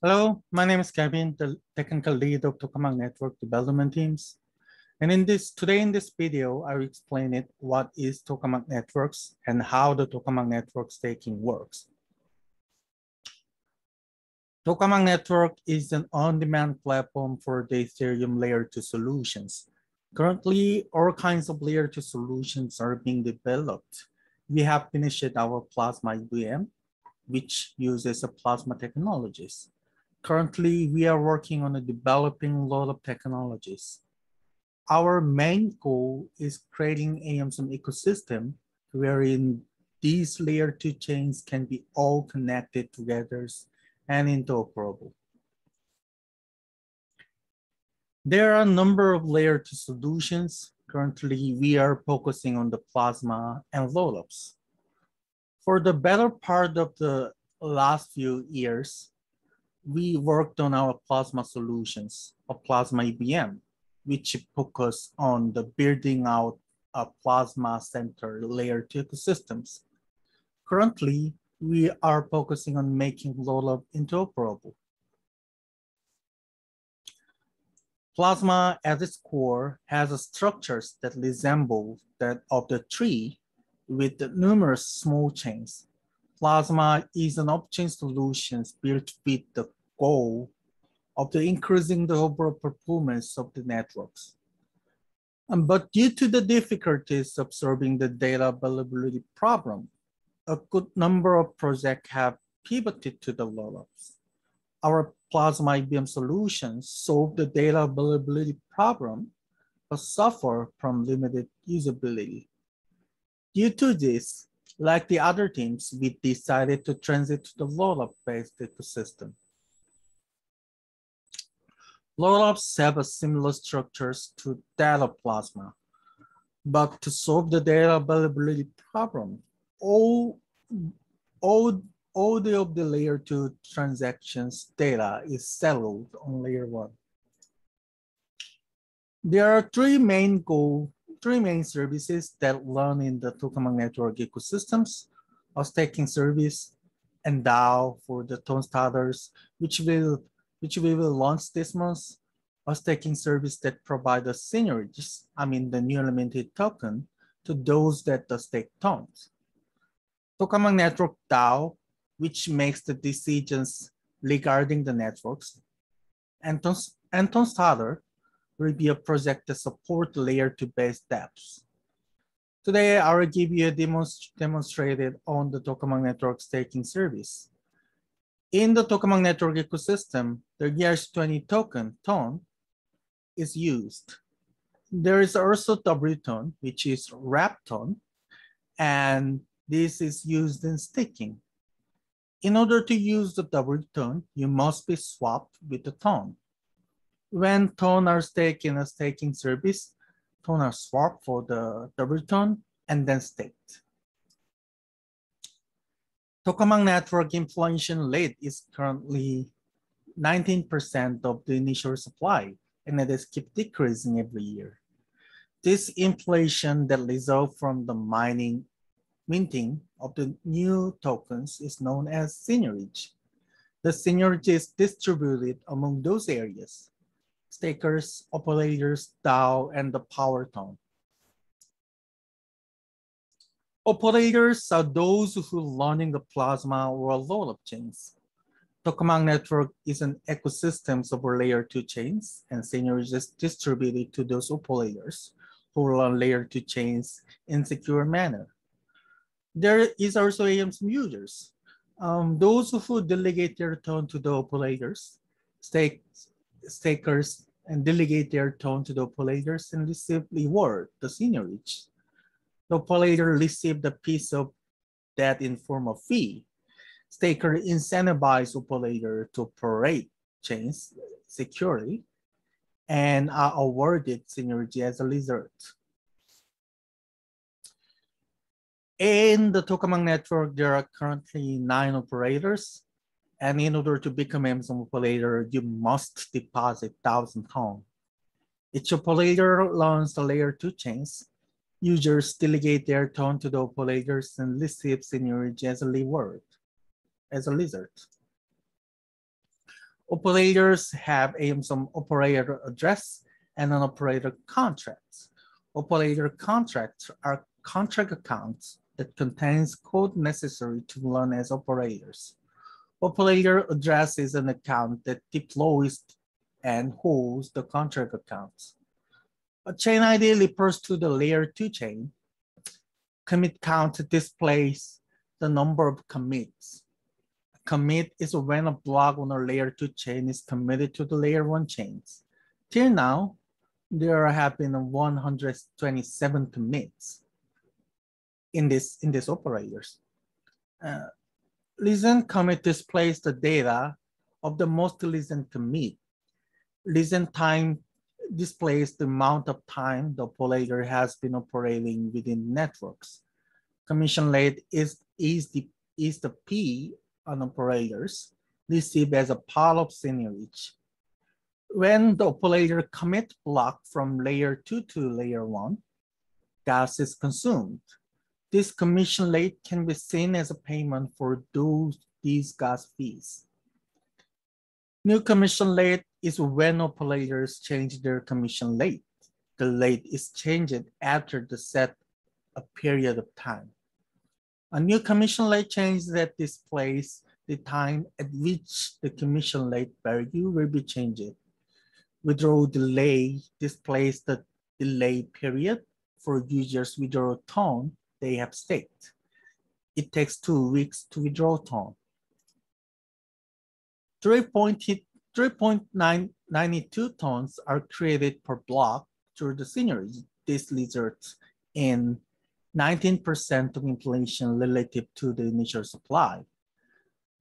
Hello, my name is Kevin, the technical lead of Tokamak network development teams. And today in this video, I will explain what is Tokamak networks and how the Tokamak network staking works. Tokamak network is an on-demand platform for the Ethereum layer 2 solutions. Currently, all kinds of layer 2 solutions are being developed. We have finished our Plasma EVM, which uses Plasma technologies. Currently, we are working on developing a lot of technologies. Our main goal is creating some ecosystem wherein these layer 2 chains can be all connected together and interoperable. There are a number of layer 2 solutions. Currently, we are focusing on the Plasma and rollups. For the better part of the last few years, we worked on our Plasma solutions, a Plasma EVM, which focus on the building out a Plasma center layer 2 ecosystems. Currently, we are focusing on making rollup interoperable. Plasma at its core has structures that resemble that of the tree with numerous small chains. Plasma is an off-chain solution built with the goal of increasing the overall performance of the networks. But due to the difficulties of solving the data availability problem, a good number of projects have pivoted to the rollups. Our Plasma EVM solutions solve the data availability problem, but suffer from limited usability. Due to this, like the other teams, we decided to transit to the rollup-based ecosystem. Rollups have a similar structures to that of Plasma, but to solve the data availability problem, all of the layer 2 transactions data is settled on layer 1. There are three main services that run in the Tokamak network ecosystems: a staking service, and DAO for the tone starters, which we will launch this month, a staking service that provides the synergies, the newly minted token, to those that stake tones. Tokamak network DAO, which makes the decisions regarding the networks, and tone starter will be a project that supports layer 2 based dApps. Today, I will give you a demonstrated on the Tokamak network staking service. In the Tokamak network ecosystem, the ERC20 token, TON, is used. There is also WTON, which is wrapped TON, and this is used in staking. In order to use the WTON, you must be swapped with the TON. When TON are staked in a staking service, TON are swapped for the WTON and then staked. Tokamak network inflation rate is currently 19% of the initial supply, and it is keep decreasing every year. This inflation that results from the minting of the new tokens is known as seigniorage. The seigniorage is distributed among those areas: stakers, operators, DAO, and the power tone. Operators are those who are running the Plasma or rollup chains. Tokamak network is an ecosystem of layer 2 chains, and seigniorage is distributed to those operators who run layer 2 chains in secure manner. There is also some users. Those who delegate their tone to the operators, stakers, and delegate their tone to the operators and receive reward, the seigniorage. The operator receives a piece of that in form of fee. Staker incentivize operator to operate chains securely and are awarded seigniorage as a result. In the Tokamak network, there are currently 9 operators, and in order to become an operator, you must deposit 1,000 TON. Each operator runs the layer 2 chains. Users delegate their TON to the operators and receive seigniorage as a reward, as a result. Operators have some operator address and an operator contracts. Operator contracts are contract accounts that contains code necessary to run as operators. Operator address is an account that deploys and holds the contract accounts. A chain ID refers to the layer 2 chain. Commit count displays the number of commits. Commit is when a block on a layer 2 chain is committed to the layer 1 chains. Till now, there have been 127 commits in this operators. Recent commit displays the data of the most recent commit. Recent time displays the amount of time the operator has been operating within networks. Commission rate is the P on operators received as a part of seniorage. When the operator commit block from layer 2 to layer 1, gas is consumed. This commission rate can be seen as a payment for these gas fees. New commission rate is when operators change their commission rate. The rate is changed after the set a period of time. A new commission rate change that displays the time at which the commission rate value will be changed. Withdrawal delay displays the delay period for users withdraw tone they have staked. It takes 2 weeks to withdraw tone. 3.992 tones are created per block through the seniorage. This results in 19% of inflation relative to the initial supply.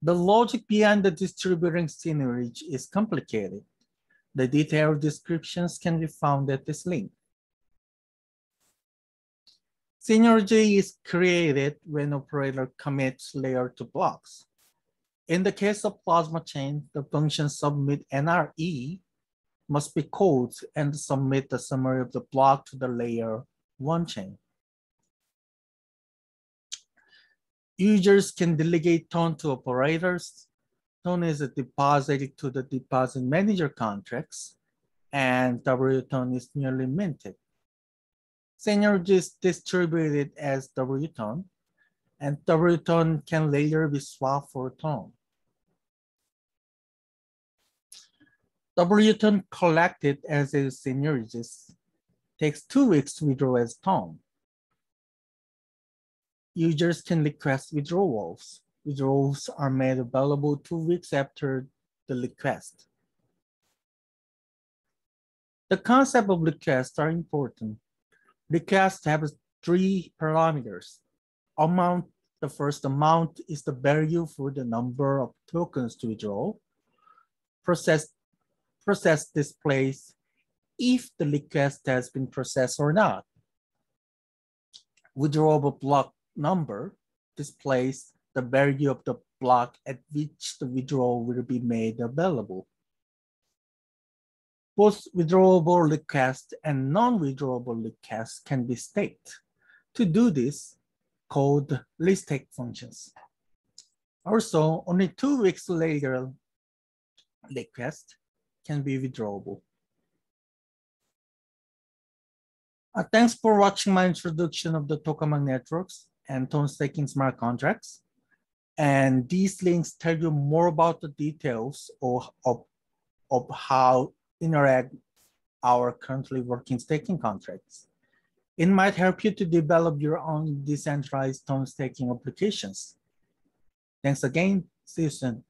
The logic behind the distributing seniorage is complicated. The detailed descriptions can be found at this link. Seniorage is created when operator commits layer 2 blocks. In the case of plasma chain, the function submit NRE must be called and submit the summary of the block to the layer 1 chain. Users can delegate tone to operators. Tone is deposited to the deposit manager contracts, and W-tone is newly minted. Seniorage is distributed as W-tone, and W-tone can later be swapped for tone. W-tone collected as a seniorage takes 2 weeks to withdraw as tone. Users can request withdrawals. Withdrawals are made available 2 weeks after the request. The concept of requests are important. Requests have 3 parameters. Amount, the first amount is the value for the number of tokens to withdraw. Process displays if the request has been processed or not. Withdrawable block number displays the value of the block at which the withdrawal will be made available. Both withdrawable requests and non-withdrawable requests can be staked. To do this, called restake functions. Also, only 2 weeks later, request can be withdrawable. Thanks for watching my introduction of the Tokamak networks and tone staking smart contracts. And these links tell you more about the details of how interact our currently working staking contracts. It might help you to develop your own decentralized tone staking applications. Thanks again. See you soon.